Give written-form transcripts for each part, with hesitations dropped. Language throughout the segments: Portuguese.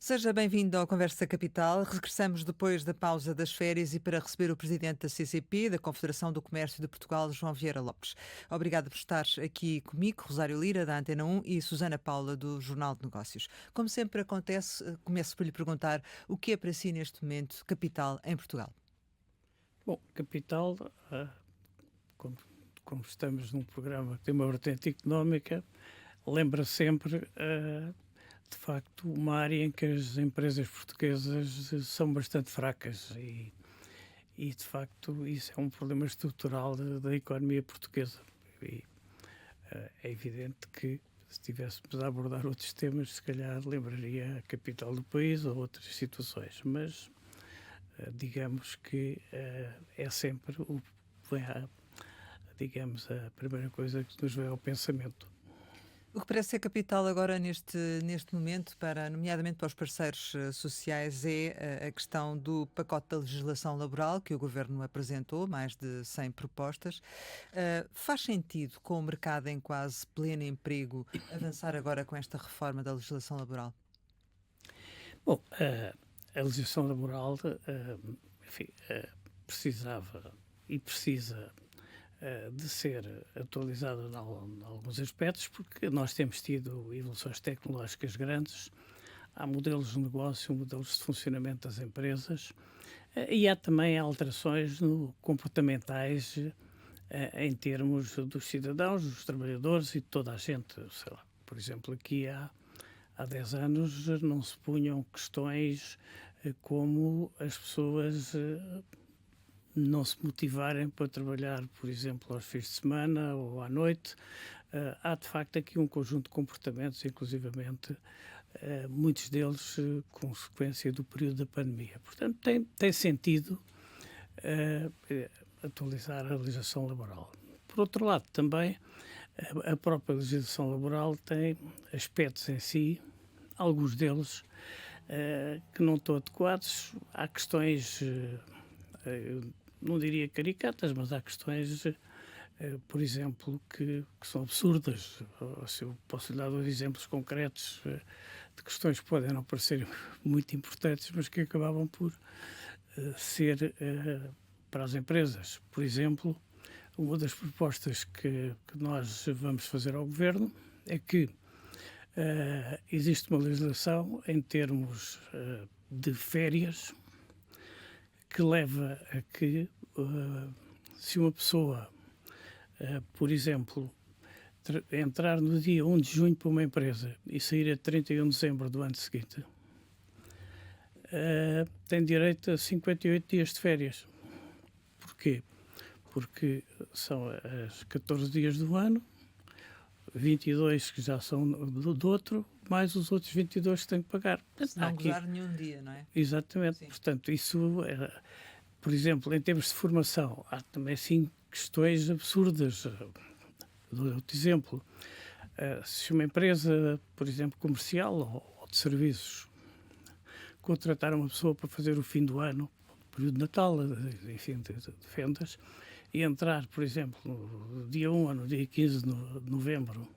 Seja bem-vindo ao Conversa Capital. Regressamos depois da pausa das férias e para receber o presidente da CCP, da Confederação do Comércio de Portugal, João Vieira Lopes. Obrigada por estar aqui comigo, Rosário Lira, da Antena 1, e Susana Paula, do Jornal de Negócios. Como sempre acontece, começo por lhe perguntar o que é para si neste momento capital em Portugal? Bom, capital, como, como estamos num programa que tem uma vertente económica, lembra sempre, de facto, uma área em que as empresas portuguesas são bastante fracas e de facto, isso é um problema estrutural da economia portuguesa. E é evidente que se estivéssemos a abordar outros temas, se calhar lembraria a capital do país ou outras situações, mas digamos que é sempre digamos, a primeira coisa que nos vem ao pensamento. O que parece ser capital agora neste momento, nomeadamente para os parceiros sociais, é a questão do pacote da legislação laboral que o Governo apresentou, mais de 100 propostas. Faz sentido, com o mercado em quase pleno emprego, avançar agora com esta reforma da legislação laboral? Bom, a legislação laboral, enfim, precisava e precisa de ser atualizada em alguns aspectos, porque nós temos tido evoluções tecnológicas grandes, há modelos de negócio, modelos de funcionamento das empresas, e há também alterações comportamentais em termos dos cidadãos, dos trabalhadores e de toda a gente. Sei lá, por exemplo, aqui há 10 anos não se punham questões como as pessoas não se motivarem para trabalhar, por exemplo, aos fins de semana ou à noite. Há, de facto, aqui um conjunto de comportamentos, inclusivamente, muitos deles consequência do período da pandemia. Portanto, tem sentido atualizar a legislação laboral. Por outro lado, também, a própria legislação laboral tem aspectos em si, alguns deles, que não estão adequados. Há questões, não diria caricatas, mas há questões, por exemplo, que são absurdas. Se eu posso lhe dar dois exemplos concretos de questões que podem não parecer muito importantes, mas que acabavam por ser para as empresas. Por exemplo, uma das propostas que nós vamos fazer ao Governo é que existe uma legislação em termos de férias que leva a que, se uma pessoa, por exemplo, entrar no dia 1 de junho para uma empresa e sair a 31 de dezembro do ano seguinte, tem direito a 58 dias de férias. Porquê? Porque são as 14 dias do ano, 22 que já são do outro, mais os outros 22 que têm que pagar. Se não gozar nenhum dia, não é? Exatamente. Sim. Portanto, isso, por exemplo, em termos de formação, há também, sim, questões absurdas. Dou outro exemplo. Se uma empresa, por exemplo, comercial ou de serviços, contratar uma pessoa para fazer o fim do ano, período de Natal, enfim, de vendas, e entrar, por exemplo, no dia 1 ou no dia 15 de novembro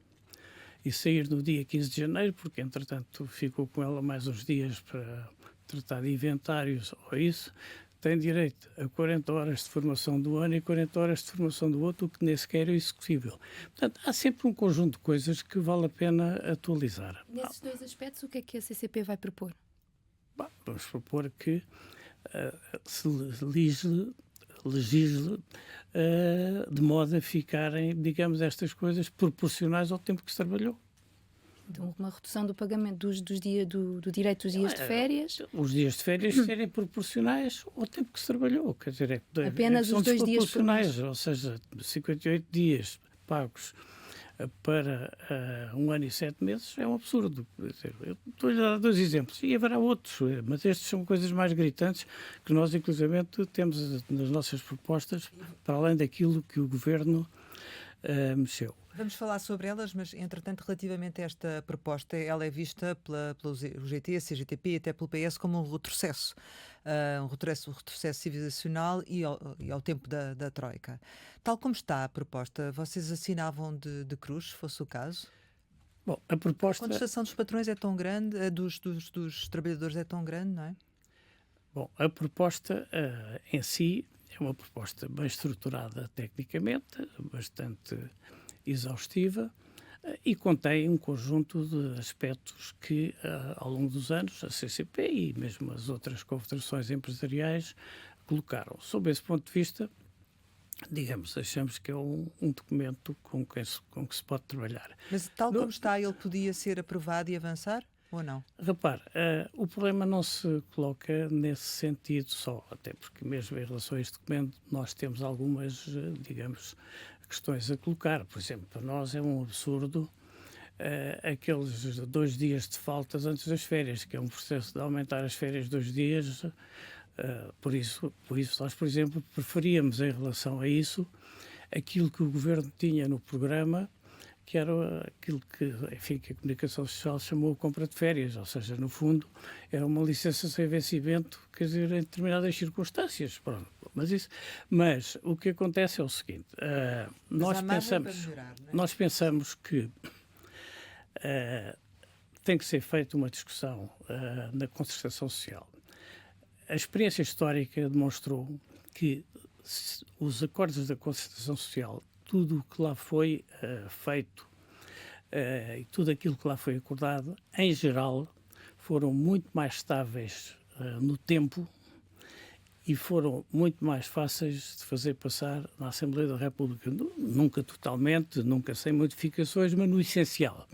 e sair no dia 15 de janeiro, porque entretanto ficou com ela mais uns dias para tratar de inventários ou isso, tem direito a 40 horas de formação do ano e 40 horas de formação do outro, o que nem sequer é executível. Portanto, há sempre um conjunto de coisas que vale a pena atualizar. Nesses dois aspectos, o que é que a CCP vai propor? Vamos propor que se legisle de modo a ficarem, digamos, estas coisas proporcionais ao tempo que se trabalhou. Então, uma redução do pagamento do direito dos dias de férias. Os dias de férias serem proporcionais ao tempo que se trabalhou. Quer dizer, Apenas são os 2 dias por mês. desproporcionais, ou seja, 58 dias pagos para 1 ano e 7 meses é um absurdo. Eu estou-lhe a dar dois exemplos e haverá outros, mas estes são coisas mais gritantes que nós, inclusivamente, temos nas nossas propostas, para além daquilo que o Governo mexeu. Vamos falar sobre elas, mas, entretanto, relativamente a esta proposta, ela é vista pelo UGT, a CGTP e até pelo PS como um retrocesso civilizacional e ao tempo da Troika. Tal como está a proposta, vocês assinavam de cruz, se fosse o caso? Bom, a A proposta... contestação dos patrões é tão grande, a dos trabalhadores é tão grande, não é? Bom, a proposta em si é uma proposta bem estruturada tecnicamente, bastante exaustiva e contém um conjunto de aspectos que, ao longo dos anos, a CCP e mesmo as outras confederações empresariais colocaram. Sob esse ponto de vista, digamos, achamos que é um documento com que se pode trabalhar. Mas tal como está, ele podia ser aprovado e avançar ou não? Repare, o problema não se coloca nesse sentido só, até porque mesmo em relação a este documento nós temos algumas, digamos, questões a colocar. Por exemplo, para nós é um absurdo aqueles 2 dias de faltas antes das férias, que é um processo de aumentar as férias 2 dias. Por isso nós, por exemplo, preferíamos em relação a isso aquilo que o Governo tinha no programa, que era aquilo que, enfim, que a Comunicação Social chamou de compra de férias, ou seja, no fundo, era uma licença sem vencimento, quer dizer, em determinadas circunstâncias. Pronto. Mas o que acontece é o seguinte, nós pensamos que tem que ser feita uma discussão na concertação social. A experiência histórica demonstrou que os acordos da concertação social, tudo o que lá foi feito e tudo aquilo que lá foi acordado, em geral, foram muito mais estáveis no tempo e foram muito mais fáceis de fazer passar na Assembleia da República. Nunca totalmente, nunca sem modificações, mas no essencial.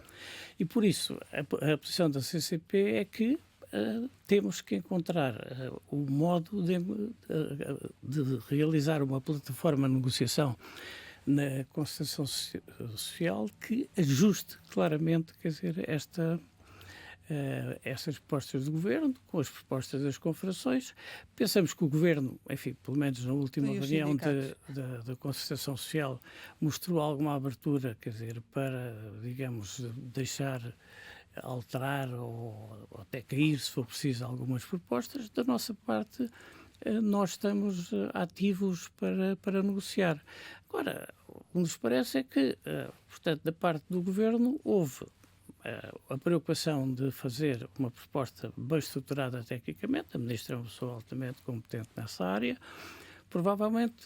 E por isso, a posição da CCP é que temos que encontrar o modo de realizar uma plataforma de negociação na concertação social que ajuste claramente, quer dizer, estas propostas do Governo com as propostas das confederações. Pensamos que o Governo, enfim, pelo menos na última reunião da concertação social, mostrou alguma abertura, quer dizer, para, digamos, deixar alterar ou até cair, se for preciso, algumas propostas. Da nossa parte, nós estamos ativos para negociar. Agora, o que nos parece é que, portanto, da parte do Governo, houve a preocupação de fazer uma proposta bem estruturada tecnicamente. A Ministra é uma pessoa altamente competente nessa área. Provavelmente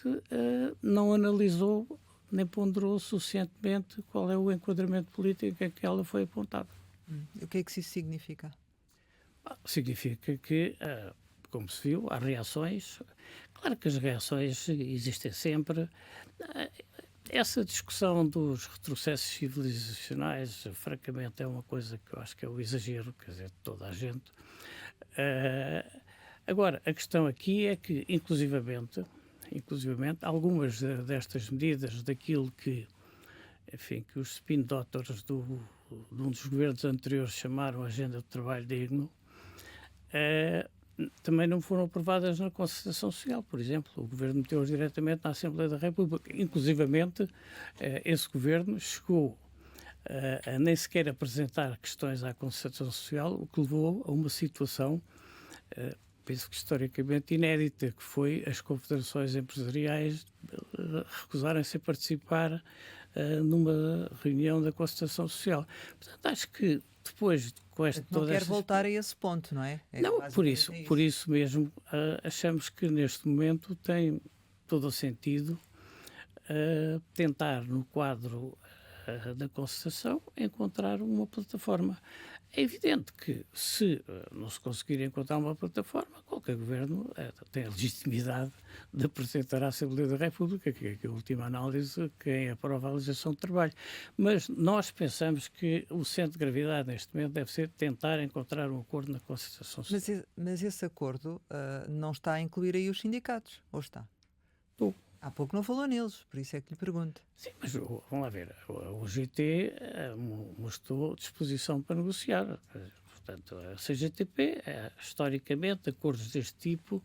não analisou nem ponderou suficientemente qual é o enquadramento político em que ela foi apontada. O que é que isso significa? Significa que, como se viu, há reações. Claro que as reações existem sempre. Essa discussão dos retrocessos civilizacionais, francamente, é uma coisa que eu acho que é o exagero, quer dizer, de toda a gente. Agora, a questão aqui é que, inclusivamente, algumas destas medidas, daquilo que, enfim, que os spin doctors de um dos governos anteriores chamaram Agenda de Trabalho Digno, também não foram aprovadas na concertação social. Por exemplo, o Governo meteu-os diretamente na Assembleia da República. Inclusivamente, esse Governo chegou a nem sequer apresentar questões à concertação social, o que levou a uma situação, penso que historicamente inédita, que foi as confederações empresariais recusarem-se a participar numa reunião da concertação social. Portanto, acho que depois com esta... Não quer voltar a esse ponto, não é? Não, por isso mesmo achamos que neste momento tem todo o sentido tentar no quadro da concertação encontrar uma plataforma. É evidente que se não se conseguir encontrar uma plataforma, qualquer governo tem a legitimidade de apresentar à Assembleia da República, que é a última análise, quem aprova a legislação de trabalho. Mas nós pensamos que o centro de gravidade neste momento deve ser tentar encontrar um acordo na concertação social. Mas esse acordo não está a incluir aí os sindicatos, ou está? Há pouco não falou neles, por isso é que lhe pergunto. Sim, mas vamos lá ver, o GT mostrou disposição para negociar. Portanto, a CGTP, historicamente, acordos deste tipo,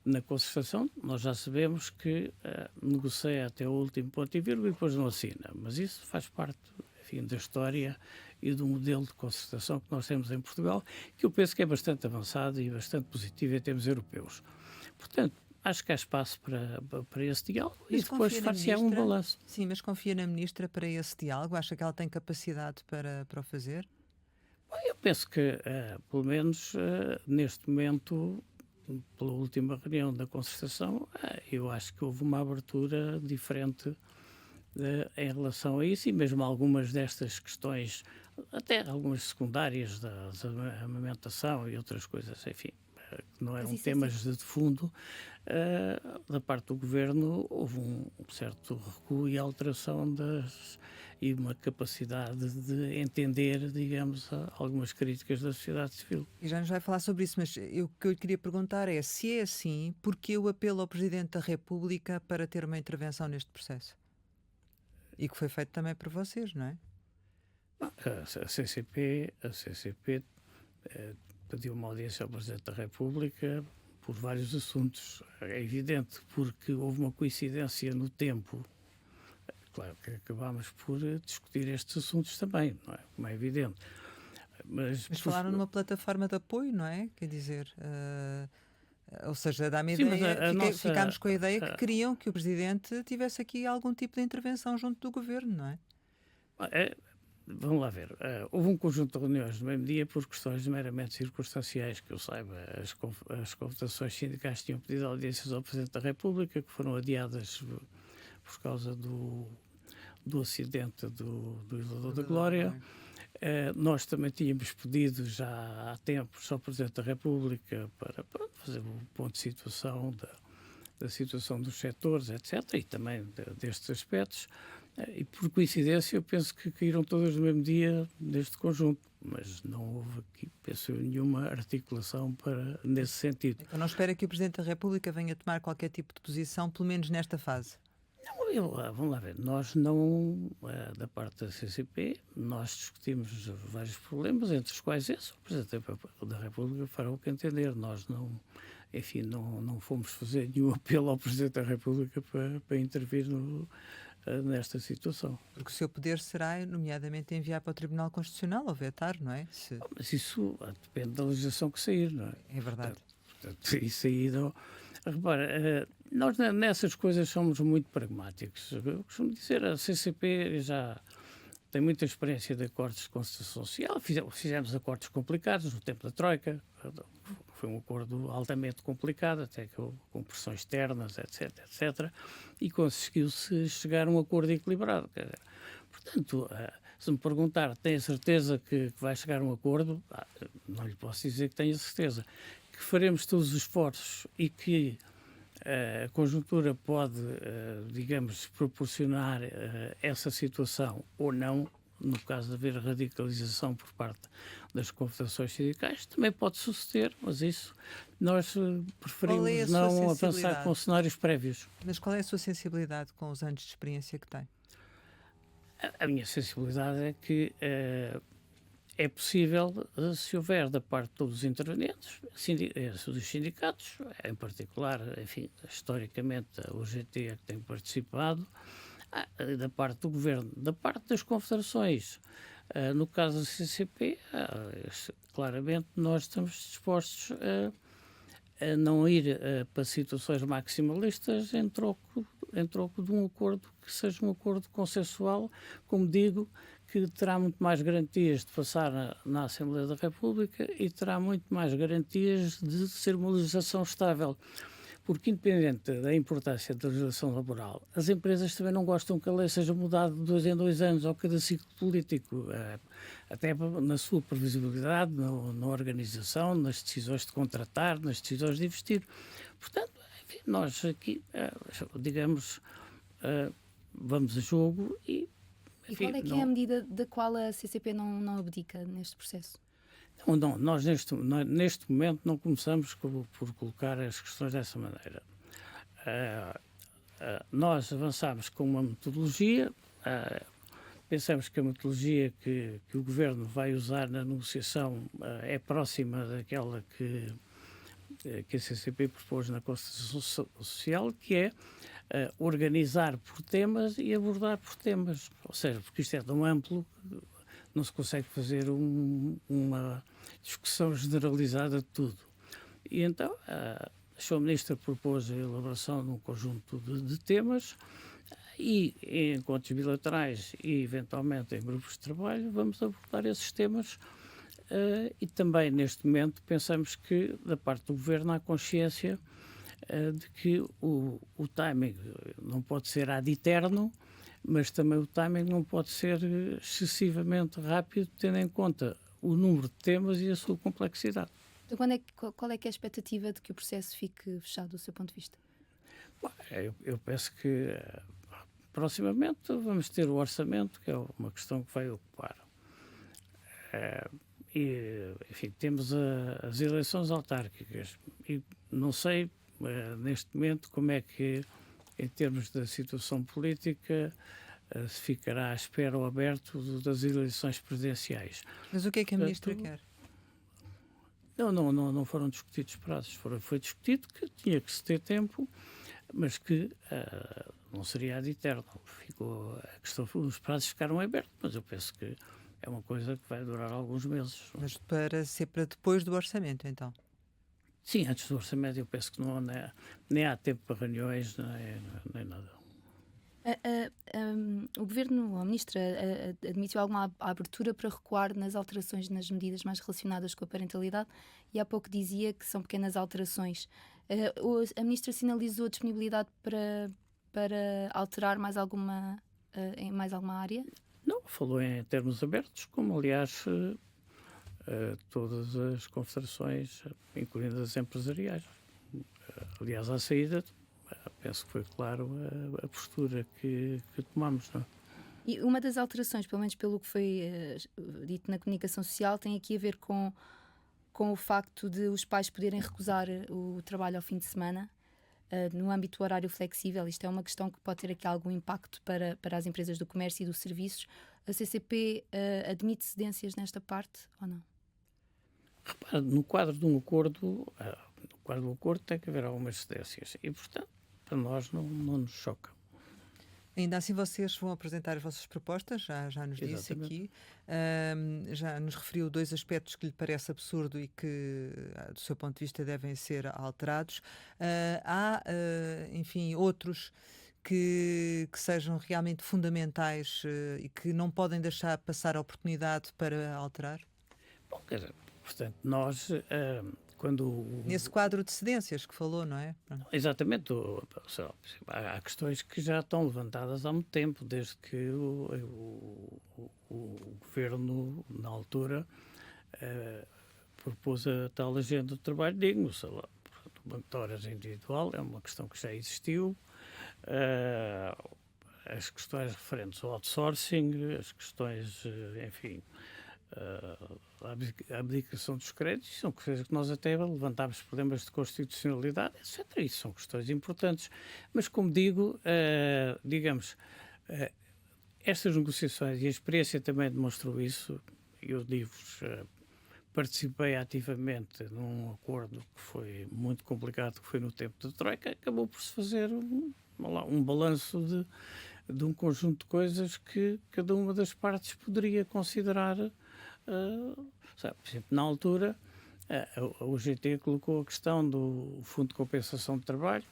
na concertação, nós já sabemos que negocia até o último ponto e vírgula e depois não assina. Mas isso faz parte, enfim, da história e do modelo de concertação que nós temos em Portugal, que eu penso que é bastante avançado e bastante positivo em termos europeus. Portanto, acho que há espaço para esse diálogo e Mas depois confia na far-se-á um ministra? balanço. Sim, mas confia na ministra para esse diálogo? Acha que ela tem capacidade para o fazer? Eu penso que, pelo menos neste momento, pela última reunião da concertação, eu acho que houve uma abertura diferente em relação a isso e mesmo algumas destas questões, até algumas secundárias da amamentação e outras coisas, enfim, que não Mas eram isso é temas de fundo, da parte do governo houve um certo recuo e alteração e uma capacidade de entender, digamos, algumas críticas da sociedade civil. E já nos vai falar sobre isso, mas o que eu lhe queria perguntar é, se é assim, porquê o apelo ao Presidente da República para ter uma intervenção neste processo? E que foi feito também por vocês, não é? A CCP pediu uma audiência ao Presidente da República por vários assuntos. É evidente, porque houve uma coincidência no tempo. Claro que acabámos por discutir estes assuntos também, não é? Como é evidente. Mas falaram numa plataforma de apoio, não é? Quer dizer, ou seja, dá-me Sim, mas ideia, ficámos com a ideia que queriam que o Presidente tivesse aqui algum tipo de intervenção junto do Governo, não é? Vamos lá ver. Houve um conjunto de reuniões no mesmo dia por questões meramente circunstanciais, que eu saiba. As confederações sindicais tinham pedido audiências ao Presidente da República, que foram adiadas por causa do acidente do Elevador da Glória. Nós também tínhamos pedido já há tempos ao Presidente da República para fazer um ponto de situação da situação dos setores, etc., e também destes aspectos. E por coincidência eu penso que caíram todas no mesmo dia neste conjunto, mas não houve aqui, penso, nenhuma articulação nesse sentido. Então não espera que o Presidente da República venha tomar qualquer tipo de posição, pelo menos nesta fase? Não, vamos lá ver, nós não, da parte da CCP, nós discutimos vários problemas, entre os quais esse, o Presidente da República fará o que entender. Nós não, enfim, não fomos fazer nenhum apelo ao Presidente da República para intervir nesta situação. Porque o seu poder será, nomeadamente, enviar para o Tribunal Constitucional ou vetar, não é? Mas isso depende da legislação que sair, não é? É verdade. Portanto, isso aí não... Repara, nós nessas coisas somos muito pragmáticos. Eu costumo dizer, a CCP já tem muita experiência de acordos de concertação social. Fizemos acordos complicados no tempo da Troika. Foi um acordo altamente complicado, até com pressões externas, etc. E conseguiu-se chegar a um acordo equilibrado. Portanto, se me perguntar, tem a certeza que vai chegar a um acordo? Não lhe posso dizer que tenho a certeza. Que faremos todos os esforços e que a conjuntura pode, digamos, proporcionar essa situação ou não, no caso de haver radicalização por parte das confederações sindicais, também pode suceder, mas isso nós preferimos não avançar com cenários prévios. Mas qual é a sua sensibilidade com os anos de experiência que tem? A minha sensibilidade é que é possível, se houver da parte de todos os intervenientes, dos sindicatos, em particular, enfim, historicamente a UGT é que tem participado, da parte do Governo, da parte das confederações. No caso da CCP, claramente nós estamos dispostos a não ir para situações maximalistas em troco de um acordo que seja um acordo consensual, como digo, que terá muito mais garantias de passar na Assembleia da República e terá muito mais garantias de ser uma legislação estável. Porque, independente da importância da legislação laboral, as empresas também não gostam que a lei seja mudada de 2 em 2 anos ao cada ciclo político, até na sua previsibilidade, na organização, nas decisões de contratar, nas decisões de investir. Portanto, enfim, nós aqui, digamos, vamos a jogo e... Enfim, qual é que é a medida da qual a CCP não abdica neste processo? Não, nós neste momento não começamos por colocar as questões dessa maneira. Nós avançamos com uma metodologia, pensamos que a metodologia que o Governo vai usar na negociação é próxima daquela que a CCP propôs na Constituição Social, que é organizar por temas e abordar por temas. Ou seja, porque isto é tão amplo, não se consegue fazer uma discussão generalizada de tudo. E então A Sra. Ministra propôs a elaboração de um conjunto de temas e, em encontros bilaterais e, eventualmente, em grupos de trabalho, vamos abordar esses temas. E também, neste momento, pensamos que, da parte do Governo, há consciência de que o timing não pode ser ad eterno, mas também o timing não pode ser excessivamente rápido, tendo em conta o número de temas e a sua complexidade. Então, qual é que é a expectativa de que o processo fique fechado, do seu ponto de vista? Bom, eu penso que proximamente vamos ter o orçamento, que é uma questão que vai ocupar. E, enfim, temos as eleições autárquicas e não sei neste momento como é que, em termos da situação política, se ficará à espera ou aberto das eleições presidenciais. Mas o que é que a Ministra quer? Não foram discutidos prazos. Foi discutido que tinha que se ter tempo, mas que não seria ad eterno. A questão dos prazos ficaram abertos, mas eu penso que é uma coisa que vai durar alguns meses. Mas para ser para depois do orçamento, então? Sim, antes do orçamento eu penso que nem há tempo para reuniões, nem nada. O Governo, a Ministra, admitiu alguma abertura para recuar nas alterações nas medidas mais relacionadas com a parentalidade e há pouco dizia que são pequenas alterações. A Ministra sinalizou a disponibilidade para alterar mais alguma, em mais alguma área? Não, falou em termos abertos, como aliás todas as confederações, incluindo as empresariais. Aliás, à saída, penso que foi claro a postura que tomamos. Não é? E uma das alterações, pelo menos pelo que foi dito na comunicação social, tem aqui a ver com o facto de os pais poderem recusar o trabalho ao fim de semana no âmbito do horário flexível. Isto é uma questão que pode ter aqui algum impacto para as empresas do comércio e dos serviços. A CCP admite cedências nesta parte ou não? Repara, no quadro de um acordo, tem que haver algumas cedências e, portanto, para nós não nos choca. Ainda assim, vocês vão apresentar as vossas propostas, já nos disse aqui. Já nos referiu 2 aspectos que lhe parece absurdo e que, do seu ponto de vista, devem ser alterados. Há, enfim, outros que sejam realmente fundamentais e que não podem deixar passar a oportunidade para alterar? Bom, quer dizer, portanto, nós, Nesse quadro de cedências que falou, não é? Exatamente. Há questões que já estão levantadas há muito tempo, desde que o Governo, na altura, propôs a tal agenda de trabalho digno. O banco de horas individual é uma questão que já existiu. As questões referentes ao outsourcing, as questões, enfim, a abdicação dos créditos, são coisas que nós até levantámos problemas de constitucionalidade, etc. Isso são questões importantes. Mas, como digo, digamos, estas negociações, e a experiência também demonstrou isso, eu digo-vos, participei ativamente num acordo que foi muito complicado, que foi no tempo da Troika, acabou por se fazer um balanço de um conjunto de coisas que cada uma das partes poderia considerar. Por exemplo, na altura, a UGT colocou a questão do Fundo de Compensação de Trabalho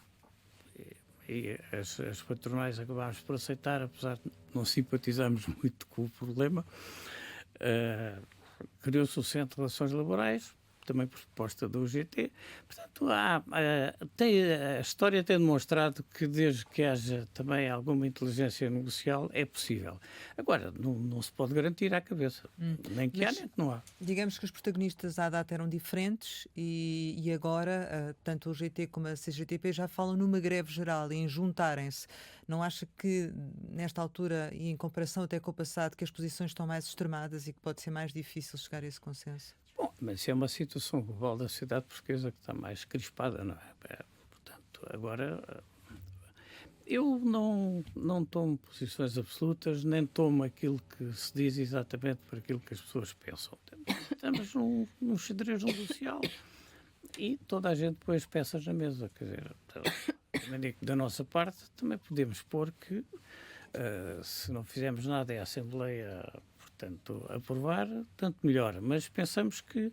e as patronais acabámos por aceitar, apesar de não simpatizarmos muito com o problema. Criou-se o Centro de Relações Laborais, também por proposta da UGT. Portanto, a história tem demonstrado que desde que haja também alguma inteligência negocial é possível. Agora, não se pode garantir à cabeça, nem que há, nem que não há. Digamos que os protagonistas à data eram diferentes e agora, tanto a UGT como a CGTP já falam numa greve geral e em juntarem-se. Não acha que, nesta altura, e em comparação até com o passado, que as posições estão mais extremadas e que pode ser mais difícil chegar a esse consenso? Bom, mas isso é uma situação global da sociedade portuguesa que está mais crispada, não é? Portanto, agora, eu não tomo posições absolutas, nem tomo aquilo que se diz exatamente por aquilo que as pessoas pensam. Estamos num xadrez negocial e toda a gente põe as peças na mesa. Quer dizer, também digo que da nossa parte também podemos pôr que se não fizermos nada é a Assembleia, portanto, aprovar, tanto melhor. Mas pensamos que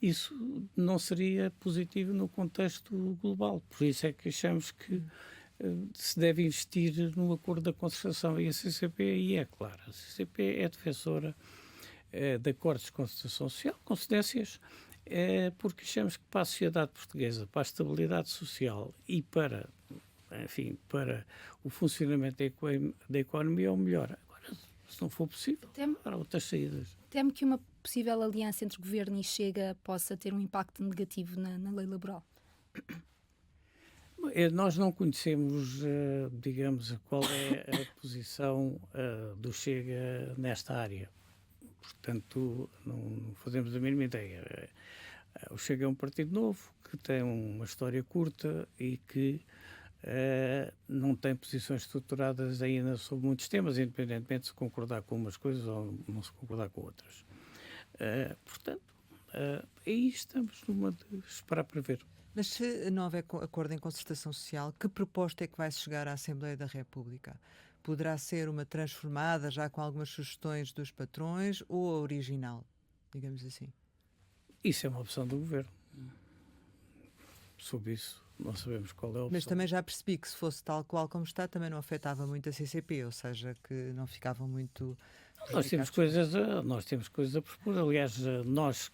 isso não seria positivo no contexto global. Por isso é que achamos que se deve investir no acordo da concertação. E a CCP aí é clara. A CCP é defensora de acordos de concertação social, com cedências, porque achamos que para a sociedade portuguesa, para a estabilidade social e para, enfim, para o funcionamento da economia é o melhor. Agora, se não for possível, há outras saídas. Temo que uma possível aliança entre Governo e Chega possa ter um impacto negativo na lei laboral. Nós não conhecemos, digamos, qual é a posição do Chega nesta área. Portanto, não fazemos a mínima ideia. O Chega é um partido novo, que tem uma história curta e que não tem posições estruturadas ainda sobre muitos temas, independentemente de se concordar com umas coisas ou não se concordar com outras. Portanto, aí estamos numa de esperar para ver. Mas se não houver acordo em concertação social, que proposta é que vai chegar à Assembleia da República? Poderá ser uma transformada, já com algumas sugestões dos patrões, ou a original, digamos assim? Isso é uma opção do Governo. Sobre isso, não sabemos qual é a opção. Mas também já percebi que se fosse tal qual como está, também não afetava muito a CCP, ou seja, que não ficavam muito... Nós temos coisas a propor. Aliás, nós,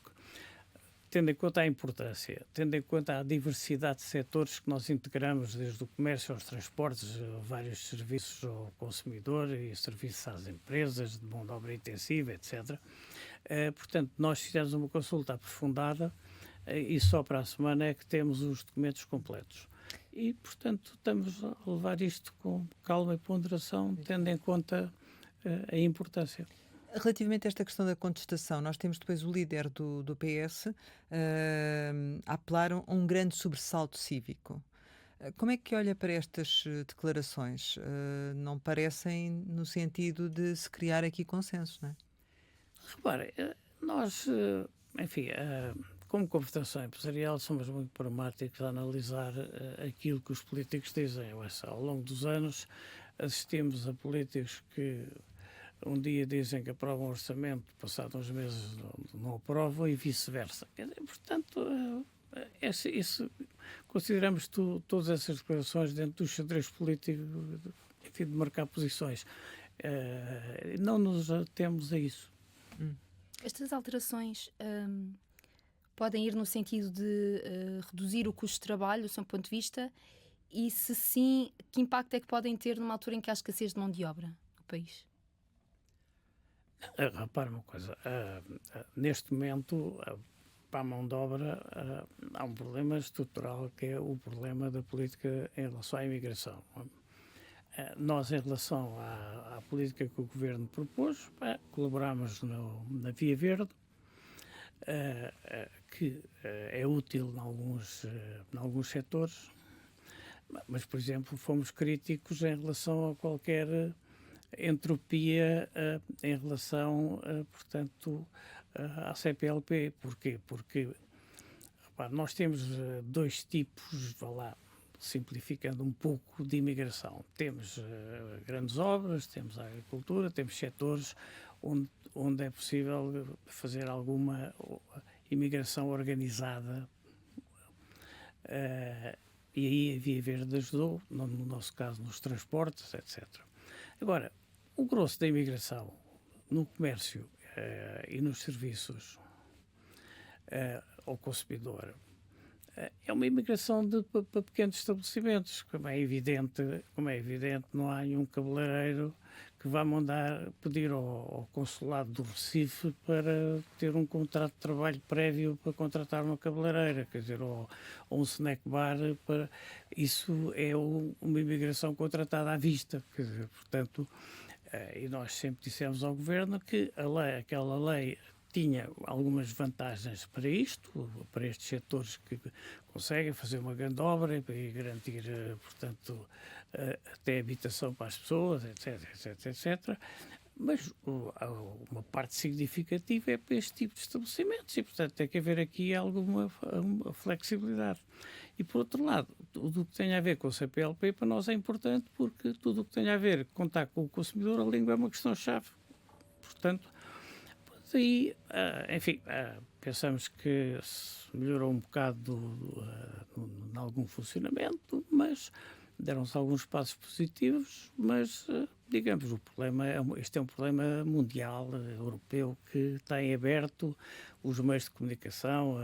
tendo em conta a importância, tendo em conta a diversidade de setores que nós integramos, desde o comércio aos transportes, vários serviços ao consumidor e serviços às empresas, de mão de obra intensiva, etc. Portanto, nós fizemos uma consulta aprofundada e só para a semana é que temos os documentos completos. E, portanto, estamos a levar isto com calma e ponderação, tendo em conta a importância. Relativamente a esta questão da contestação, nós temos depois o líder do PS a apelar a um grande sobressalto cívico. Como é que olha para estas declarações? Não parecem no sentido de se criar aqui consenso, não é? Repare, nós, enfim, como Confederação Empresarial, somos muito pragmáticos a analisar aquilo que os políticos dizem. Ao longo dos anos, assistimos a políticos que um dia dizem que aprovam o orçamento, passados uns meses não aprovam e vice-versa. Portanto, consideramos todas essas declarações dentro do xadrez político, enfim, de marcar posições. Não nos atemos a isso. Estas alterações podem ir no sentido de reduzir o custo de trabalho, do seu ponto de vista, e se sim, que impacto é que podem ter numa altura em que há escassez de mão de obra no país? Repara uma coisa, neste momento, para a mão de obra, há um problema estrutural que é o problema da política em relação à imigração. Nós, em relação à política que o Governo propôs, colaboramos na Via Verde, que é útil em alguns setores, mas, por exemplo, fomos críticos em relação a qualquer entropia em relação, portanto, à CPLP. Porquê? Porque, repare, nós temos dois tipos, vá lá, simplificando um pouco, de imigração. Temos grandes obras, temos a agricultura, temos setores onde é possível fazer alguma imigração organizada. E aí a Via Verde ajudou, no nosso caso, nos transportes, etc. Agora, o grosso da imigração no comércio e nos serviços ao consumidor é uma imigração para pequenos estabelecimentos. Como é evidente, não há nenhum cabeleireiro que vá pedir ao consulado do Recife para ter um contrato de trabalho prévio para contratar uma cabeleireira, quer dizer, ou um snack bar. Isso é uma imigração contratada à vista, quer dizer, portanto, e nós sempre dissemos ao Governo que aquela lei tinha algumas vantagens para isto, para estes setores que conseguem fazer uma grande obra e garantir, portanto, até habitação para as pessoas, etc, etc, etc. Mas uma parte significativa é para este tipo de estabelecimentos e, portanto, tem que haver aqui alguma flexibilidade. E, por outro lado, tudo o que tem a ver com o CPLP para nós é importante porque tudo o que tem a ver com contar com o consumidor, a língua é uma questão-chave. Portanto, aí, enfim, pensamos que se melhorou um bocado em algum funcionamento, mas deram-se alguns passos positivos, mas, digamos, o problema este é um problema mundial, europeu, que está em aberto. Os meios de comunicação,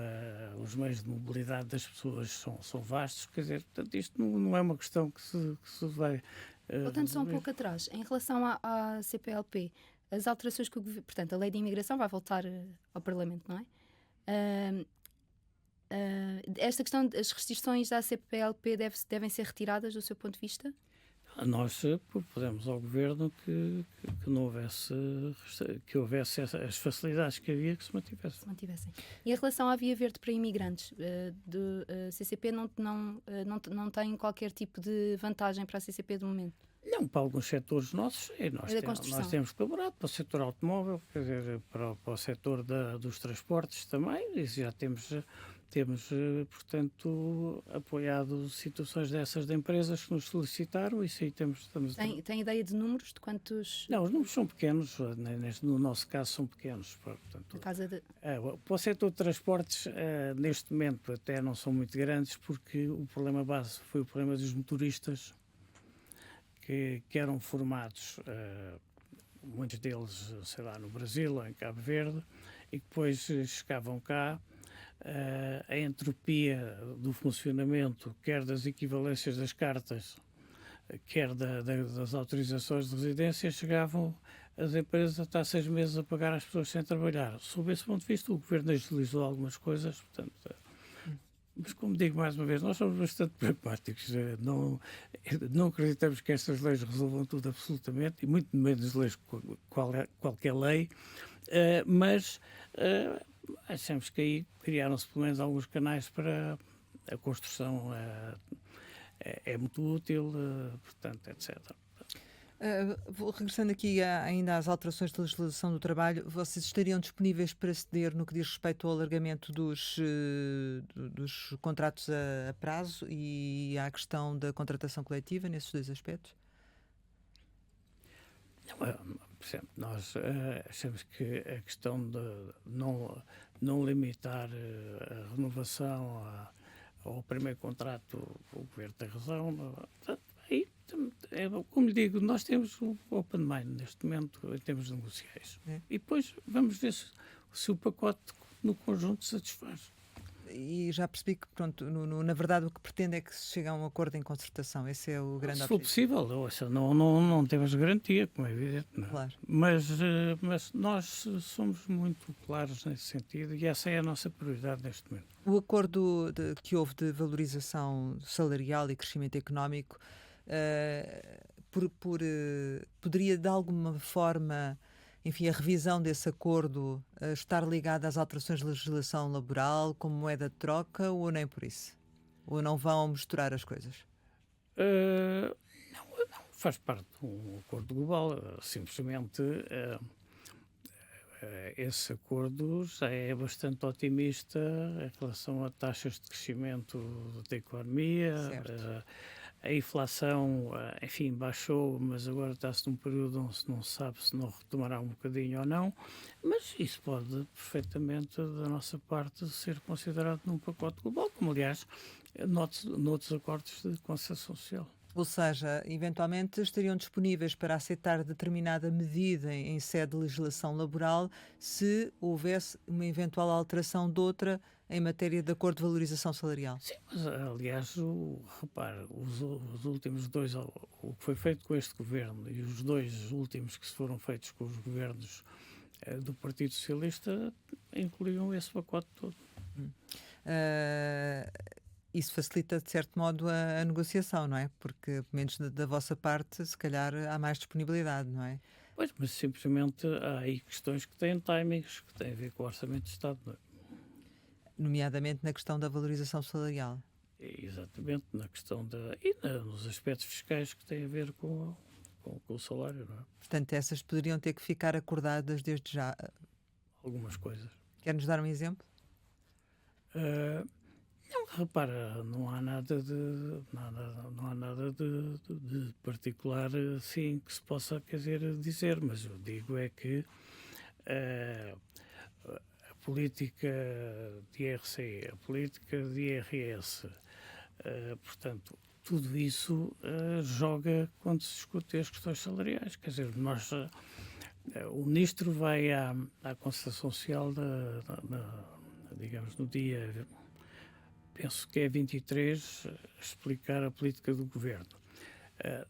os meios de mobilidade das pessoas são vastos, quer dizer, portanto, isto não é uma questão que se vai... Voltando só um pouco atrás, em relação à CPLP, as alterações que o governo... Portanto, a lei de imigração vai voltar ao Parlamento, não é? Esta questão das restrições da CPLP devem ser retiradas do seu ponto de vista? Nós propusemos ao Governo que não houvesse, que houvesse as facilidades que havia, que se mantivessem. E em relação à Via Verde para imigrantes, do CCP não tem qualquer tipo de vantagem para a CCP do momento? Não, para alguns setores nossos, nós temos colaborado para o setor automóvel, quer dizer, para o setor dos transportes também, e já temos, portanto, apoiado situações dessas de empresas que nos solicitaram, isso aí Tem ideia de números, de quantos... Não, os números são pequenos, no nosso caso são pequenos. Portanto, para o setor de transportes, neste momento até não são muito grandes, porque o problema base foi o problema dos motoristas, que eram formados, muitos deles, sei lá, no Brasil ou em Cabo Verde, e que depois chegavam cá. A entropia do funcionamento, quer das equivalências das cartas, quer das autorizações de residência, chegavam as empresas a estar 6 meses a pagar às pessoas sem trabalhar. Sob esse ponto de vista, o Governo agilizou algumas coisas, portanto, mas como digo mais uma vez, nós somos bastante pragmáticos, não acreditamos que estas leis resolvam tudo absolutamente, e muito menos leis qualquer lei, mas achamos que aí criaram-se pelo menos alguns canais para a construção, é muito útil, portanto, etc. Regressando aqui ainda às alterações de legislação do trabalho, vocês estariam disponíveis para ceder no que diz respeito ao alargamento dos contratos a prazo e à questão da contratação coletiva, nesses dois aspectos? Por exemplo, nós achamos que a questão de não limitar a renovação ao primeiro contrato, o Governo tem razão. Portanto, aí, como lhe digo, nós temos o open mind neste momento em termos negociais. E depois vamos ver se o pacote no conjunto satisfaz. E já percebi que, pronto, na verdade o que pretende é que se chegue a um acordo em concertação. Esse é o grande objetivo. Se for possível, não temos garantia, como é evidente. Não. Claro. Mas nós somos muito claros nesse sentido e essa é a nossa prioridade neste momento. O acordo que houve de valorização salarial e crescimento económico poderia de alguma forma, enfim, a revisão desse acordo estar ligada às alterações de legislação laboral como moeda de troca, ou nem por isso? Ou não vão misturar as coisas? Não faz parte de um acordo global. Simplesmente esse acordo já é bastante otimista em relação a taxas de crescimento da economia. A inflação, enfim, baixou, mas agora está-se num período onde se não sabe se não retomará um bocadinho ou não. Mas isso pode perfeitamente, da nossa parte, ser considerado num pacote global, como, aliás, noutros acordos de concessão social. Ou seja, eventualmente estariam disponíveis para aceitar determinada medida em sede de legislação laboral se houvesse uma eventual alteração de outra em matéria de acordo de valorização salarial. Sim, mas aliás, repare, os últimos dois, o que foi feito com este governo e os dois últimos que foram feitos com os governos do Partido Socialista incluíam esse pacote todo. Isso facilita, de certo modo, a negociação, não é? Porque, pelo menos da vossa parte, se calhar há mais disponibilidade, não é? Pois, mas simplesmente há aí questões que têm timings, que têm a ver com o Orçamento de Estado, não é? Nomeadamente na questão da valorização salarial. Exatamente, na questão nos aspectos fiscais que têm a ver com o salário, não é? Portanto, essas poderiam ter que ficar acordadas desde já. Algumas coisas. Quer-nos dar um exemplo? Não, repara, não há nada de particular assim que se possa, quer dizer, dizer, mas eu digo é que política de IRC, a política de IRS, portanto, tudo isso joga quando se discute as questões salariais. Quer dizer, o Ministro vai à concertação social, digamos, no dia, penso que é 23, explicar a política do Governo.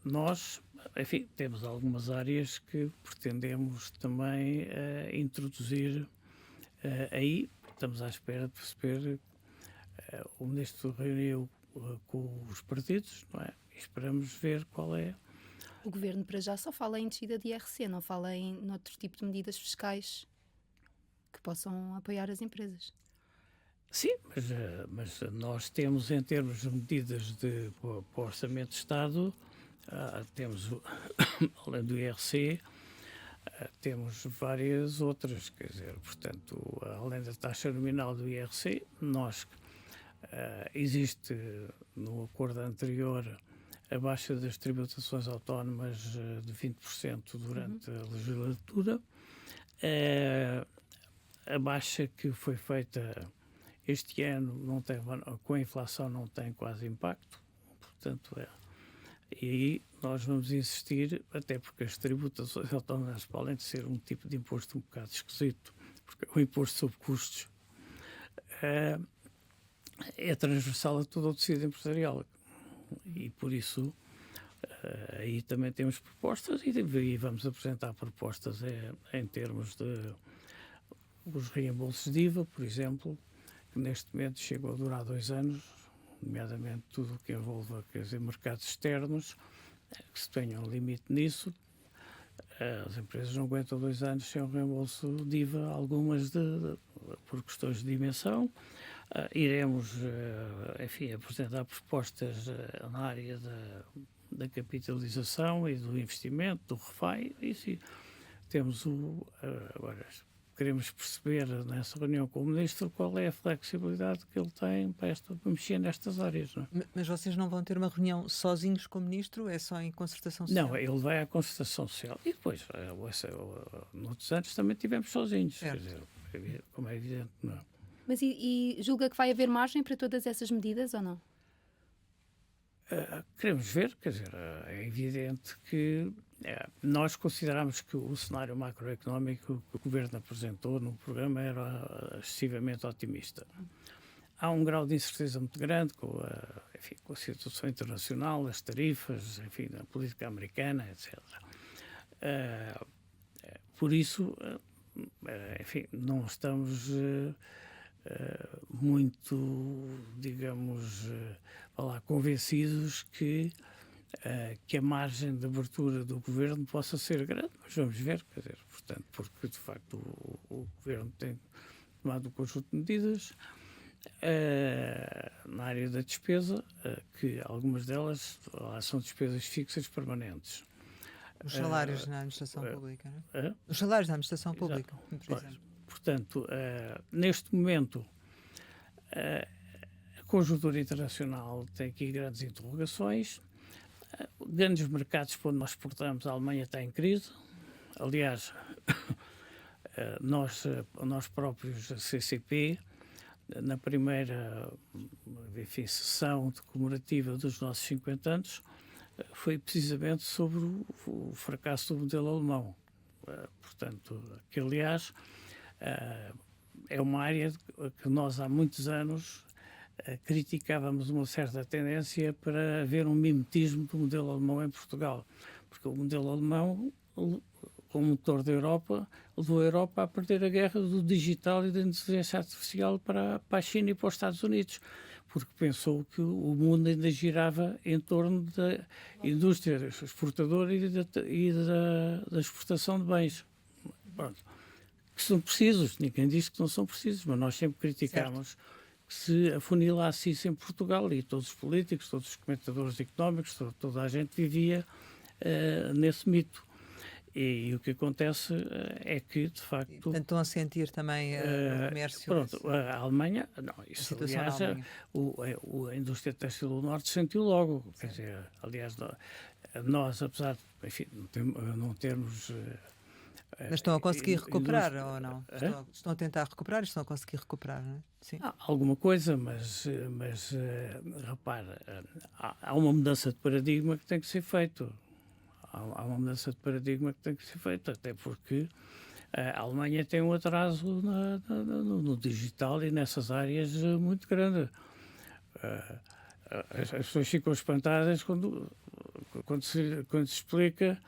Nós, enfim, temos algumas áreas que pretendemos também introduzir aí. Estamos à espera de perceber. O Ministro reuniu com os partidos, não é? E esperamos ver qual é. O Governo para já só fala em descida de IRC, não fala em outro tipo de medidas fiscais que possam apoiar as empresas. Sim, mas nós temos, em termos de medidas para o Orçamento de Estado, temos, além do IRC, temos várias outras, quer dizer, portanto, além da taxa nominal do IRC, existe no acordo anterior a baixa das tributações autónomas de 20% durante a legislatura, a baixa que foi feita este ano com a inflação não tem quase impacto, portanto e aí nós vamos insistir, até porque as tributações autónomas, para além de ser um tipo de imposto um bocado esquisito, porque o imposto sobre custos é transversal a todo o tecido empresarial e por isso aí também temos propostas e vamos apresentar propostas em termos de os reembolsos de IVA, por exemplo, que neste momento chegou a durar 2 anos, nomeadamente tudo o que envolva, quer dizer, mercados externos, que se tenha um limite nisso. As empresas não aguentam 2 anos sem um reembolso de IVA, algumas por questões de dimensão. Iremos, enfim, apresentar propostas na área da capitalização e do investimento, do REFAI, e sim, temos agora queremos perceber nessa reunião com o Ministro qual é a flexibilidade que ele tem para mexer nestas áreas. Não é? Mas vocês não vão ter uma reunião sozinhos com o Ministro? É só em concertação social? Não, ele vai à concertação social. E depois, noutros anos também tivemos sozinhos. Quer dizer, como é evidente, não é? Mas e julga que vai haver margem para todas essas medidas ou não? Queremos ver, quer dizer, é evidente que nós consideramos que o cenário macroeconómico que o Governo apresentou no programa era excessivamente otimista. Há um grau de incerteza muito grande com a situação internacional, as tarifas, enfim, a política americana, etc. Por isso, enfim, não estamos muito, digamos, convencidos que a margem de abertura do Governo possa ser grande, mas vamos ver, quer dizer, portanto, porque de facto o Governo tem tomado um conjunto de medidas na área da despesa, que algumas delas são despesas fixas permanentes. Os salários na administração pública, não é? Os salários na administração pública, por exemplo. Portanto, neste momento, a conjuntura internacional tem aqui grandes interrogações. Grandes mercados para onde nós exportamos, a Alemanha está em crise. Aliás, nós próprios, a CCP, na primeira sessão comemorativa dos nossos 50 anos, foi precisamente sobre o fracasso do modelo alemão. Portanto, que aliás é uma área que nós há muitos anos criticávamos uma certa tendência para haver um mimetismo do modelo alemão em Portugal, porque o modelo alemão, como motor da Europa, levou a Europa a perder a guerra do digital e da inteligência artificial para a China e para os Estados Unidos, porque pensou que o mundo ainda girava em torno da indústria exportadora e da exportação de bens. Pronto. Que são precisos, ninguém diz que não são precisos, mas nós sempre criticámos que se afunilasse isso em Portugal e todos os políticos, todos os comentadores económicos, toda a gente vivia nesse mito. E o que acontece é que, de facto... Portanto, estão a sentir também o comércio... Pronto, a Alemanha... Não, isso, aliás, a indústria têxtil do Norte sentiu logo. Quer dizer, aliás, nós, apesar de, enfim, não termos Mas estão a conseguir recuperar ou não? Estão a tentar recuperar e estão a conseguir recuperar, não é? Sim. Há alguma coisa, mas repara, há uma mudança de paradigma que tem que ser feito. Há uma mudança de paradigma que tem que ser feita, até porque a Alemanha tem um atraso no digital e nessas áreas muito grande. As pessoas ficam espantadas quando se explica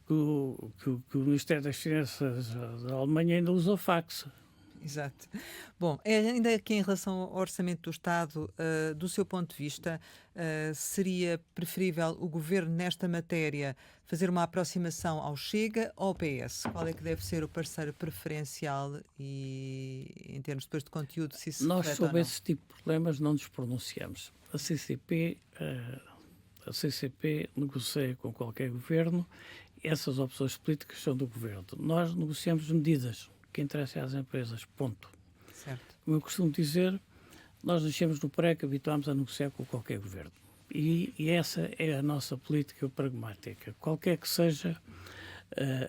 que o Ministério das Finanças da Alemanha ainda usa o fax. Exato. Bom, ainda aqui em relação ao orçamento do Estado, do seu ponto de vista, seria preferível o Governo, nesta matéria, fazer uma aproximação ao Chega ou ao PS? Qual é que deve ser o parceiro preferencial e, em termos depois de conteúdo, se isso Nós, reflete ou sobre não? esse tipo de problemas, não nos pronunciamos. A CCP negocia com qualquer Governo, essas opções políticas são do Governo. Nós negociamos medidas que interessam às empresas, ponto. Certo. Como eu costumo dizer, nós nascemos no PREC, habituámos a negociar com qualquer Governo. E essa é a nossa política pragmática, qualquer que seja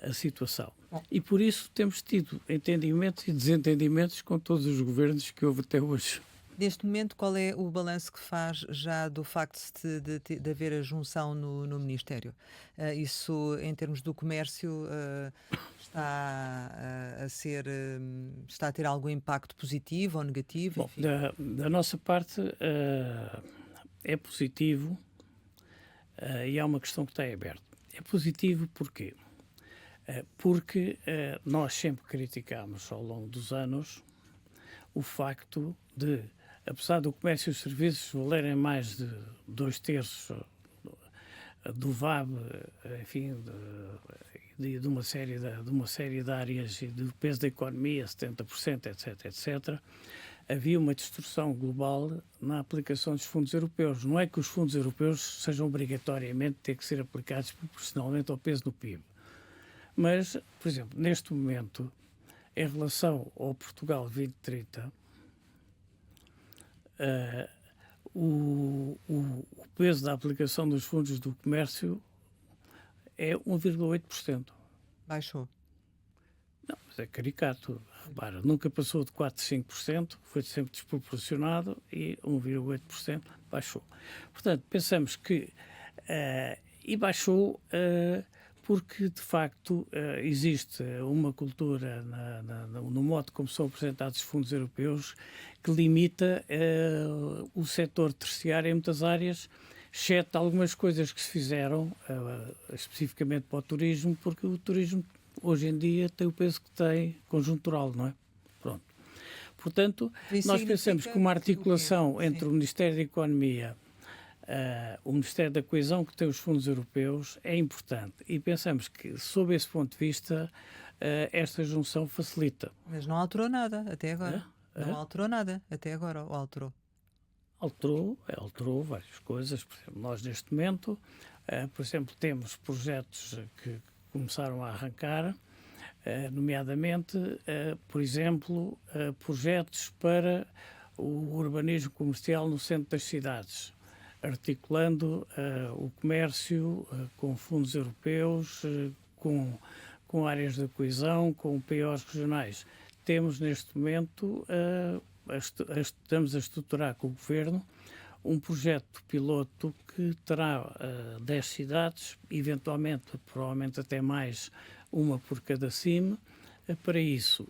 a situação. E por isso temos tido entendimentos e desentendimentos com todos os governos que houve até hoje. Neste momento, qual é o balanço que faz já do facto de haver a junção no Ministério? Isso, em termos do comércio, está a ter algum impacto positivo ou negativo? Bom, da nossa parte é positivo e há uma questão que está aberta. É positivo porquê? Porque nós sempre criticámos ao longo dos anos o facto de, apesar do comércio e os serviços valerem mais de 2/3 do VAB, enfim, de uma série de áreas e do peso da economia, 70%, etc., havia uma distorção global na aplicação dos fundos europeus. Não é que os fundos europeus sejam obrigatoriamente ter que ser aplicados proporcionalmente ao peso do PIB. Mas, por exemplo, neste momento, em relação ao Portugal 2030, o peso da aplicação dos fundos do comércio é 1,8%. Baixou. Não, mas é caricato. Repara, nunca passou de 4, 5%, foi sempre desproporcionado e 1,8% baixou. Portanto, pensamos que... e baixou porque, de facto, existe uma cultura no modo como são apresentados os fundos europeus que limita o setor terciário em muitas áreas, exceto algumas coisas que se fizeram especificamente para o turismo, porque o turismo hoje em dia tem o peso que tem conjuntural, não é? Pronto. Portanto, nós pensamos que uma articulação entre o Ministério da Economia, o Ministério da Coesão, que tem os fundos europeus, é importante. E pensamos que, sob esse ponto de vista, esta junção facilita. Mas não alterou nada até agora. Não alterou nada até agora, ou alterou? Alterou várias coisas. Por exemplo, nós, neste momento, por exemplo, temos projetos que começaram a arrancar, nomeadamente, por exemplo, projetos para o urbanismo comercial no centro das cidades, articulando o comércio com fundos europeus, com áreas de coesão, com POs regionais. Temos, neste momento, estamos a estruturar com o Governo um projeto piloto que terá 10 cidades, eventualmente, provavelmente até mais, uma por cada CIM. Para isso,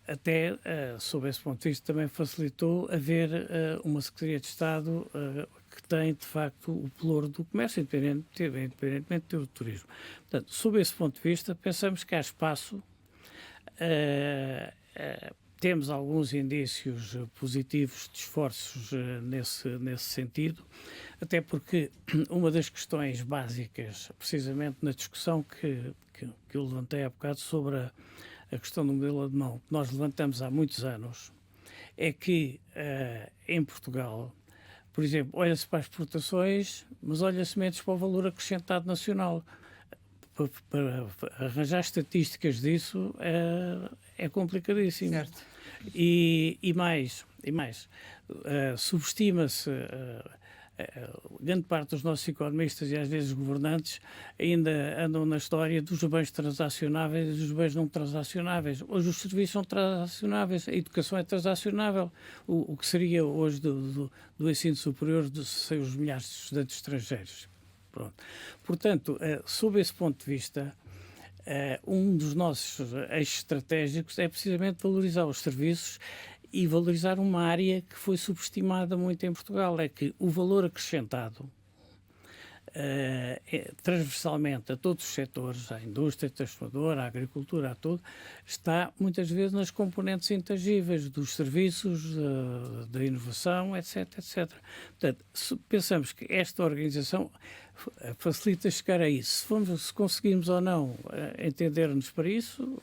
até, sob esse ponto de vista, também facilitou haver uma Secretaria de Estado que tem, de facto, o pelouro do comércio, independentemente do turismo. Portanto, sob esse ponto de vista, pensamos que há espaço. Temos alguns indícios positivos de esforços nesse sentido, até porque uma das questões básicas, precisamente na discussão que eu levantei há bocado sobre a questão do modelo alemão, que nós levantamos há muitos anos, é que em Portugal, por exemplo, olha-se para as exportações, mas olha-se menos para o valor acrescentado nacional. Para arranjar estatísticas disso é complicadíssimo. Certo. E mais, subestima-se grande parte dos nossos economistas e às vezes governantes ainda andam na história dos bens transacionáveis e dos bens não transacionáveis. Hoje os serviços são transacionáveis, a educação é transacionável. O que seria hoje do ensino superior de seus milhares de estudantes estrangeiros. Pronto. Portanto, sob esse ponto de vista, um dos nossos eixos estratégicos é precisamente valorizar os serviços e valorizar uma área que foi subestimada muito em Portugal, é que o valor acrescentado transversalmente a todos os setores, à indústria, transformadora, à agricultura, a tudo, está muitas vezes nas componentes intangíveis dos serviços, da inovação, etc, etc. Portanto, pensamos que esta organização facilita chegar a isso. Se conseguirmos ou não entender-nos para isso,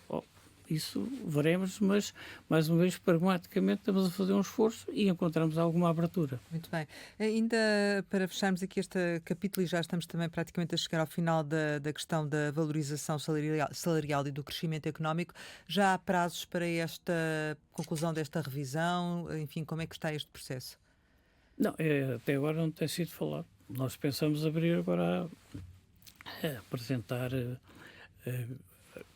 isso veremos, mas, mais uma vez, pragmaticamente, estamos a fazer um esforço e encontramos alguma abertura. Muito bem. Ainda para fecharmos aqui este capítulo, e já estamos também praticamente a chegar ao final da questão da valorização salarial e do crescimento económico, já há prazos para esta conclusão desta revisão? Enfim, como é que está este processo? Não, até agora não tem sido falado. Nós pensamos abrir agora a apresentar...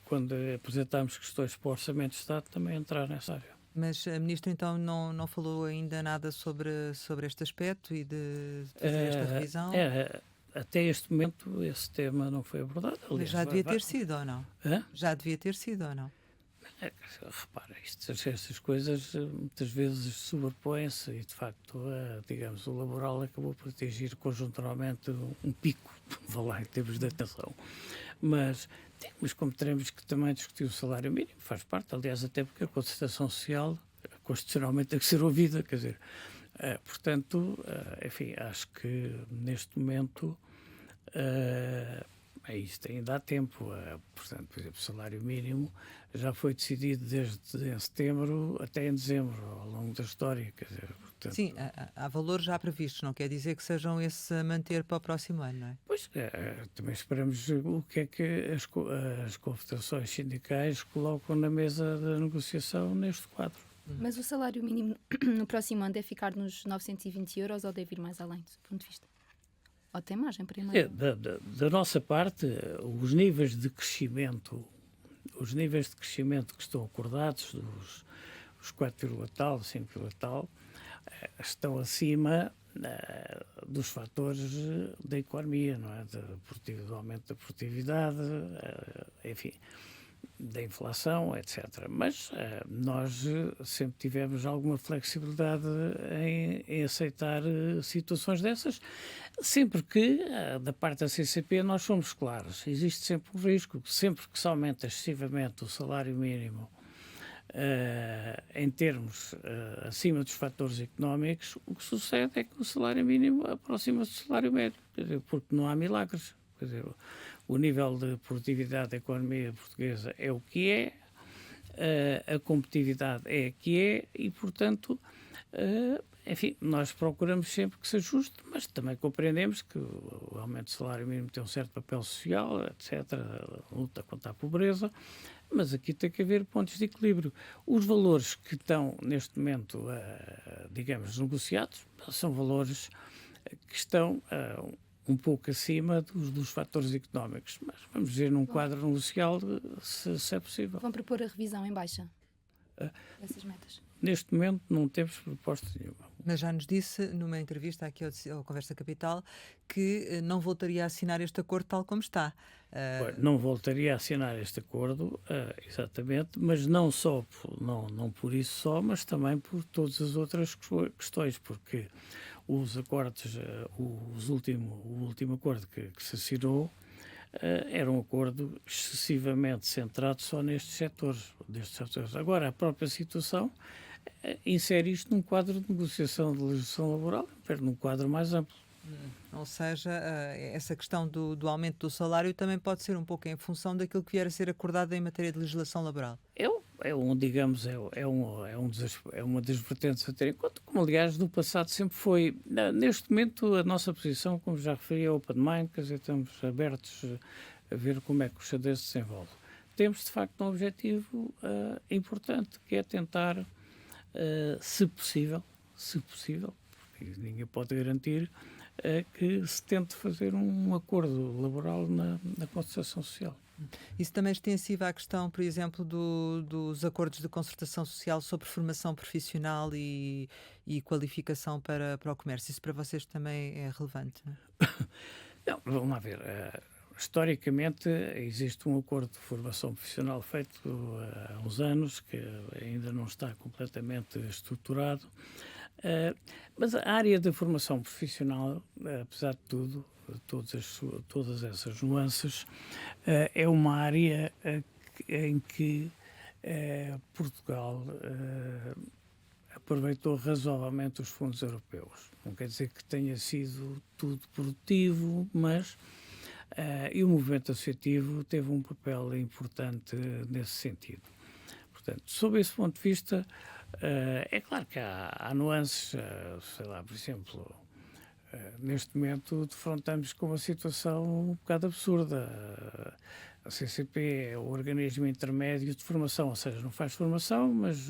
quando apresentámos questões para o Orçamento de Estado, também entrar nessa área. Mas a Ministra então não falou ainda nada sobre este aspecto e de fazer esta revisão? Até este momento esse tema não foi abordado. Aliás, mas já devia ter sido ou não? Já devia ter sido ou não? Repara, estas coisas muitas vezes sobrepõem-se e de facto, digamos, o laboral acabou por atingir conjunturalmente um pico, vá lá, em termos de atenção. Mas como teremos que também discutir o salário mínimo, faz parte, aliás, até porque a concertação social constitucionalmente tem que ser ouvida, quer dizer, portanto, enfim, acho que neste momento isto ainda há tempo, portanto, por exemplo, o salário mínimo já foi decidido desde em setembro até em dezembro, ao longo da história, quer dizer, portanto... Sim, há valores já previstos, não quer dizer que sejam esse a manter para o próximo ano, não é? Pois, também esperamos o que é que as confederações sindicais colocam na mesa da negociação neste quadro. Mas o salário mínimo no próximo ano deve ficar nos 920 euros ou deve ir mais além, do seu ponto de vista? Ou tem margem para ir mais além? Da nossa parte, os níveis de crescimento que estão acordados, os 4, tal, 5, tal, estão acima dos fatores da economia, não é? Do aumento da produtividade, enfim, da inflação, etc. Mas nós sempre tivemos alguma flexibilidade em aceitar situações dessas, sempre que, da parte da CCP, nós somos claros. Existe sempre o risco, sempre que se aumenta excessivamente o salário mínimo em termos acima dos fatores económicos, o que sucede é que o salário mínimo aproxima-se do salário médio, quer dizer, porque não há milagres. Quer dizer, o nível de produtividade da economia portuguesa é o que é, a competitividade é a que é e, portanto, enfim, nós procuramos sempre que se ajuste, mas também compreendemos que o aumento do salário mínimo tem um certo papel social, etc., a luta contra a pobreza, mas aqui tem que haver pontos de equilíbrio. Os valores que estão, neste momento, digamos, negociados, são valores que estão um pouco acima dos fatores económicos, mas vamos ver num quadro negocial se é possível. Vão propor a revisão em baixa dessas metas? Neste momento não temos proposta nenhuma. Mas já nos disse, numa entrevista aqui ao Conversa Capital, que não voltaria a assinar este acordo tal como está. Não voltaria a assinar este acordo, exatamente, mas não só, não por isso só, mas também por todas as outras questões, porque os acordos, o último acordo que se assinou era um acordo excessivamente centrado só destes setores. Agora, a própria situação insere isto num quadro de negociação de legislação laboral, num quadro mais amplo. Ou seja, essa questão do aumento do salário também pode ser um pouco em função daquilo que vier a ser acordado em matéria de legislação laboral. É uma das vertentes a ter em conta, como aliás do passado sempre foi. Neste momento a nossa posição, como já referi, é open mind, quer dizer, estamos abertos a ver como é que o xadrez se desenvolve. Temos de facto um objetivo importante, que é tentar, se possível, porque ninguém pode garantir, que se tente fazer um acordo laboral na concertação social. Isso também extensiva à questão, por exemplo, dos acordos de concertação social sobre formação profissional e qualificação para o comércio. Isso para vocês também é relevante, não é? Não, vamos lá ver. Historicamente, existe um acordo de formação profissional feito há uns anos, que ainda não está completamente estruturado. Mas a área da formação profissional, apesar de tudo, todas essas nuances, é uma área em que Portugal aproveitou razoavelmente os fundos europeus. Não quer dizer que tenha sido tudo produtivo, mas e o movimento associativo teve um papel importante nesse sentido. Portanto, sob esse ponto de vista, é claro que há nuances, sei lá, por exemplo, neste momento defrontamos com uma situação um bocado absurda. A CCP é o organismo intermédio de formação, ou seja, não faz formação, mas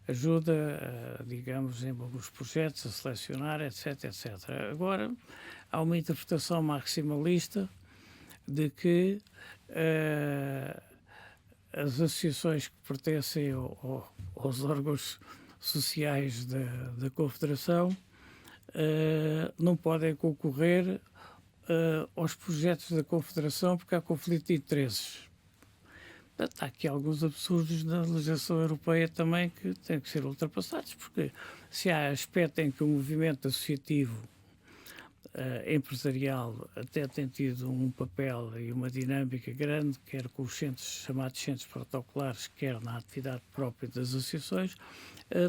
ajuda, digamos, em alguns projetos a selecionar, etc, etc. Agora, há uma interpretação maximalista de que as associações que pertencem aos órgãos sociais da Confederação não podem concorrer aos projetos da Confederação porque há conflito de interesses. Portanto, há aqui alguns absurdos na legislação europeia também que têm que ser ultrapassados, porque se há aspecto em que o movimento associativo empresarial até tem tido um papel e uma dinâmica grande, quer com os centros chamados centros protocolares, quer na atividade própria das associações,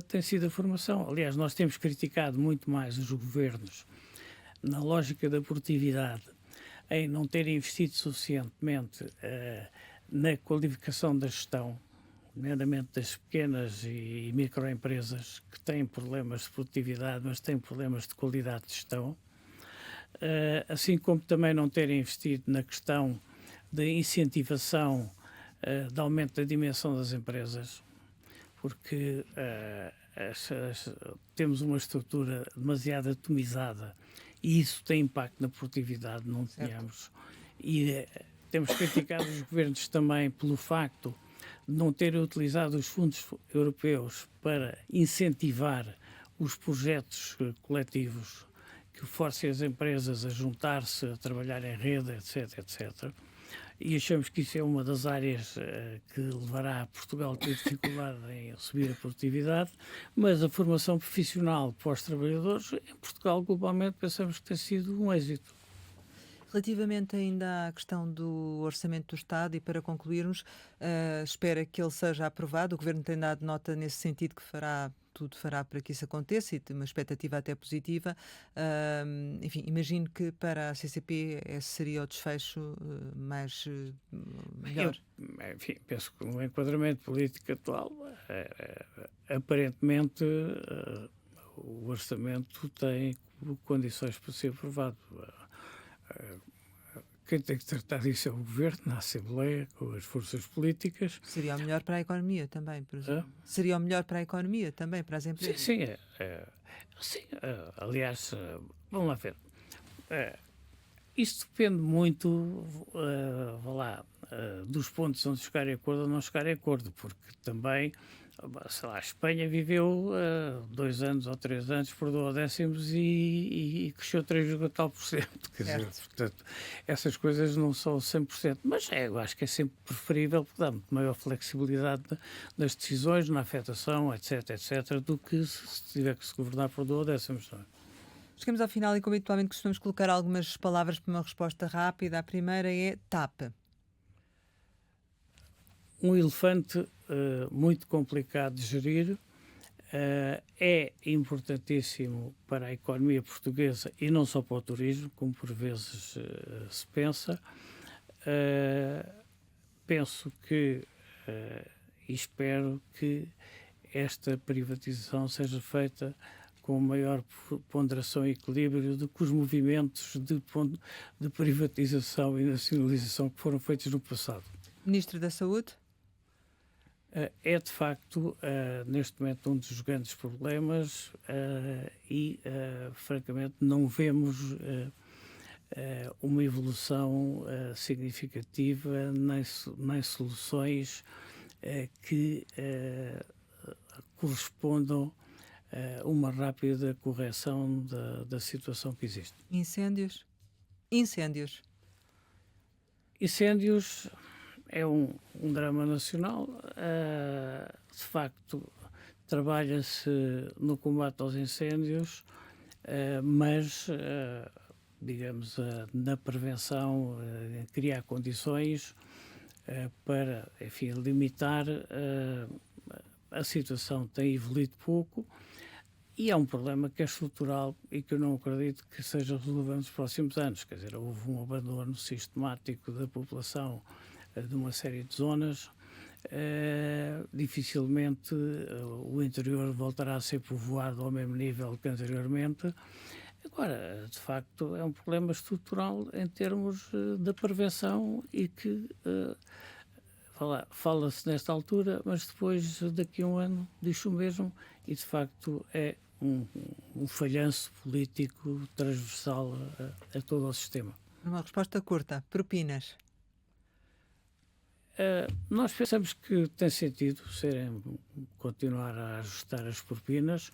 tem sido a formação. Aliás, nós temos criticado muito mais os governos na lógica da produtividade, em não terem investido suficientemente na qualificação da gestão, nomeadamente das pequenas e microempresas que têm problemas de produtividade, mas têm problemas de qualidade de gestão. Assim como também não terem investido na questão de incentivação de aumento da dimensão das empresas, porque temos uma estrutura demasiado atomizada e isso tem impacto na produtividade, não tínhamos. E temos criticado os governos também pelo facto de não terem utilizado os fundos europeus para incentivar os projetos coletivos que forcem as empresas a juntar-se, a trabalhar em rede, etc, etc. E achamos que isso é uma das áreas que levará a Portugal a ter dificuldade em subir a produtividade, mas a formação profissional para os trabalhadores, em Portugal, globalmente, pensamos que tem sido um êxito. Relativamente ainda à questão do orçamento do Estado, e para concluirmos, espera que ele seja aprovado. O Governo tem dado nota nesse sentido que tudo fará para que isso aconteça e tem uma expectativa até positiva. Enfim, imagino que para a CCP esse seria o desfecho melhor. Enfim, penso que no enquadramento político atual, aparentemente, o orçamento tem condições para ser aprovado. Quem tem que tratar disso é o Governo, na Assembleia, com as forças políticas. Seria o melhor para a economia também, por exemplo. Seria o melhor para a economia também, para as empresas. Sim, aliás, vamos lá ver. Isto depende muito, dos pontos onde chegar em acordo ou não chegar em acordo, porque também, sei lá, a Espanha viveu 2 anos ou 3 anos por 12º e cresceu 3,tal%. Quer dizer, portanto, essas coisas não são 100%, mas eu acho que é sempre preferível, porque dá muito maior flexibilidade nas decisões, na afetação, etc, etc, do que se tiver que se governar por 12º. Chegamos ao final e, como habitualmente, costumamos colocar algumas palavras para uma resposta rápida. A primeira é TAP. Um elefante muito complicado de gerir, é importantíssimo para a economia portuguesa e não só para o turismo, como por vezes se pensa. Penso que e espero que esta privatização seja feita com maior ponderação e equilíbrio do que os movimentos de privatização e nacionalização que foram feitos no passado. Ministro da Saúde? É de facto, neste momento, um dos grandes problemas e, francamente, não vemos uma evolução significativa nem soluções que correspondam a uma rápida correção da situação que existe. Incêndios? Incêndios é um drama nacional. De facto, trabalha-se no combate aos incêndios, mas, digamos, na prevenção, criar condições para, enfim, limitar a situação tem evoluído pouco e é um problema que é estrutural e que eu não acredito que seja resolvido nos próximos anos. Quer dizer, houve um abandono sistemático da população de uma série de zonas. Dificilmente o interior voltará a ser povoado ao mesmo nível que anteriormente. Agora, de facto, é um problema estrutural em termos da prevenção e que fala-se nesta altura, mas depois, daqui a um ano, diz o mesmo e, de facto, é um falhanço político transversal a todo o sistema. Uma resposta curta. Propinas. Nós pensamos que tem sentido continuar a ajustar as propinas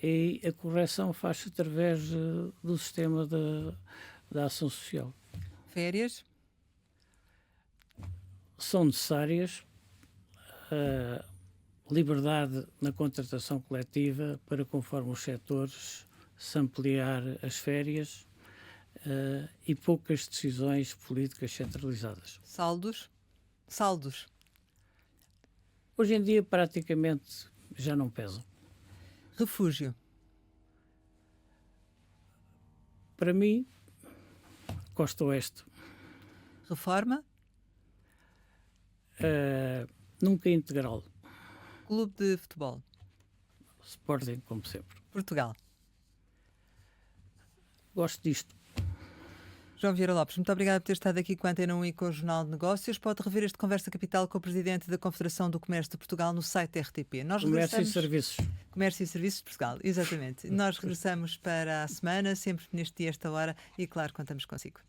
e a correção faz-se através do sistema da ação social. Férias? São necessárias liberdade na contratação coletiva para, conforme os setores, se ampliar as férias e poucas decisões políticas centralizadas. Saldos? Hoje em dia, praticamente, já não pesam. Refúgio? Para mim, Costa Oeste. Reforma? Nunca integral. Clube de futebol? Sporting, como sempre. Portugal? Gosto disto. João Vieira Lopes, muito obrigada por ter estado aqui com a Antena 1 e com o Jornal de Negócios. Pode rever este Conversa Capital com o Presidente da Confederação do Comércio de Portugal no site da RTP. Comércio e Serviços. Comércio e Serviços de Portugal, exatamente. Nós regressamos para a semana, sempre neste dia, esta hora, e claro, contamos consigo.